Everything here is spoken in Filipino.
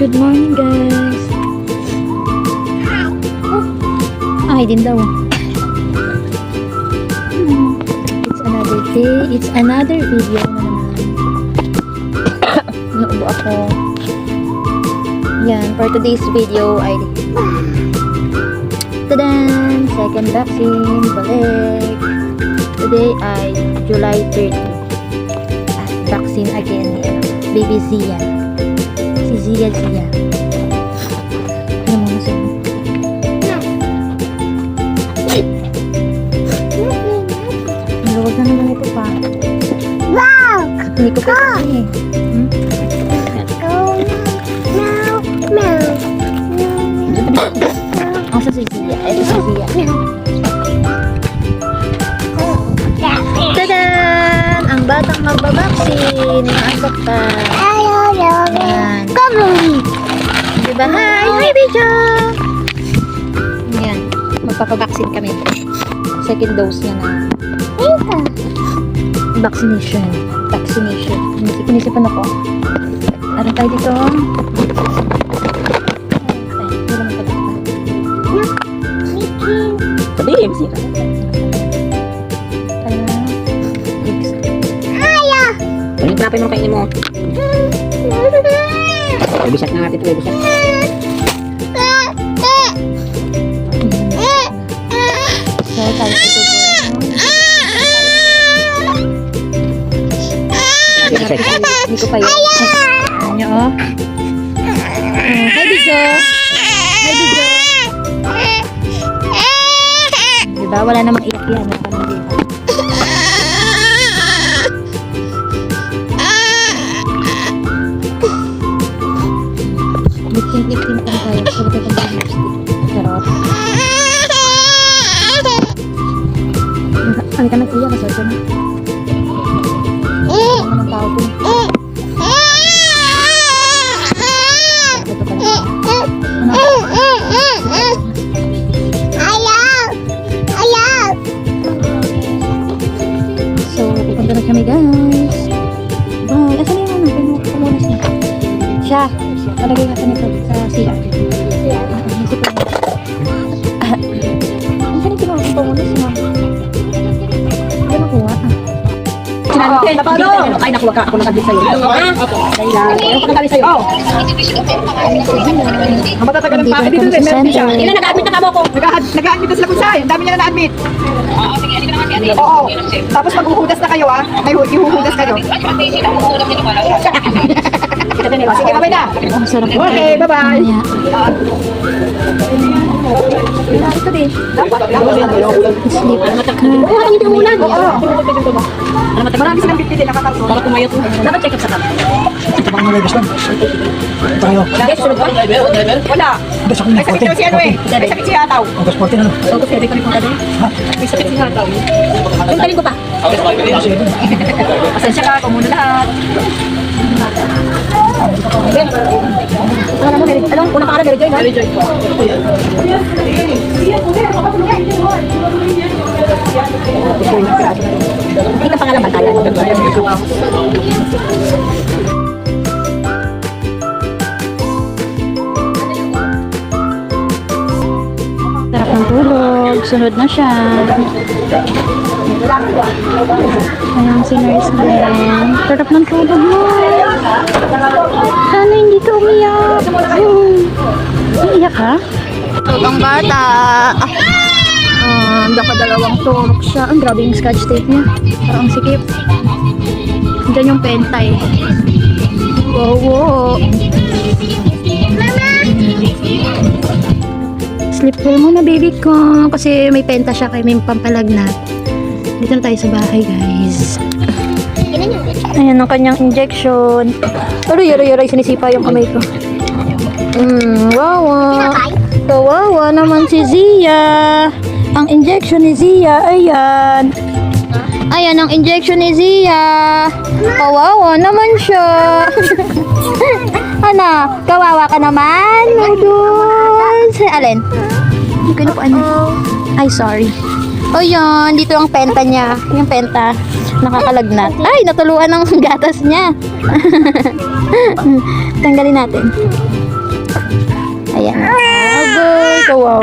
Good morning, guys. Ay, din daw. It's another day. It's another video na naman. Naubo ako. Yan, for today's video ay tadan! Second vaccine, balik. Today ay July 30. Vaccine again ni baby Zia. Si Zia. Ano mo nasa? Huwag na naman ito pa. Wow! Hindi ko pa kasi eh. Asa si Zia? Ito si Zia. Tadan! Ang batang magbabaksin. Nakasok pa. Ayan. Diba? Hi, Bijo! Ayan. Magpapabaksin kami. Second dose niya na. Vaccination. Inisipan ako. Ano tayo dito? Sabihin siya. Yung trapay mo kainin mo. Ibisat na natin ito. Ibisat. So, tayo ito. Hindi ko pa yun. Ayan nyo, oh. Hi, Bijo. Diba? Wala namang iyak yan. Lipting pa tayo. Sabi ko ng lipstick. Charot. Ang ka nag-iyak. Kasal ka na. Ano ng tao dun? Ito pala. So, pupunta na kami, guys. Bye. Asan na yung ano? Pamunas niya. Siya. Talagay ka nito sa sila. Isip ko na. Ang kanina kinuha kong pamunas niya. Hindi makuha. Ay, naku, wag ka. Ako nakabit sa'yo. Ako nakabit sa'yo. Ang matatagal ng pake dito. Meron siya. Ilan nag-admit na kamo ko? Nag-admit na sila kung saan. Ang dami niya na na-admit. Oo. Tapos maghuhudas na kayo, ah. May ihuhudas kayo. Sige, babay na. Ang sarap po. Okay, bye-bye. Ito din. Sleep. Oo, ang hindi umulan. Oo. Marami silang bitbitin nakakarto. Para tumayot. Dapat check up sa kami. Baka malabas lang. Tayo. Yes, sunod ba? Wala. Gas ako May sakit daw si ano eh. May sakit si Hataw. Ang gasporte na. So, pwede ko rin punta doon. May sakit si Hataw. Puntalin ko pa. Pasensya ka, kung muna lahat. Ano mo, Mary? Ano? Unang pangalan, Mary Joy, no? Mary Joy po. Hindi ka pangalan bantayan. Sarap ng tulog. Sunod na siya. Ayan si Nurse Glenn. Sarap ng tulog mo. Sana hindi ka umiyak. Umiyak ka? Ang bata. Dalawang turok siya. Ang grabe yung scotch tape niya. Parang sikip. Diyan yung pentay. Wow. Sleep well muna baby ko kasi may penta siya kay may pampalagnat. Dito na tayo sa bahay, guys. Ayan ang kanyang injection. Aray, sinisipa yung kamay ko. Wawa. Kawawa naman si Zia. Ang injection ni Zia, ayan. Ayan ang injection ni Zia. Kawawa naman siya. Ano? Kawawa ka naman? Noodles. Alin? Hindi ko na po ano. Ay, sorry. O yun, dito ang penta niya. Yung penta. Nakakalagnat. Ay, natuluan ng gatas niya. Tanggalin natin. Ayan. Aboy, kawawa.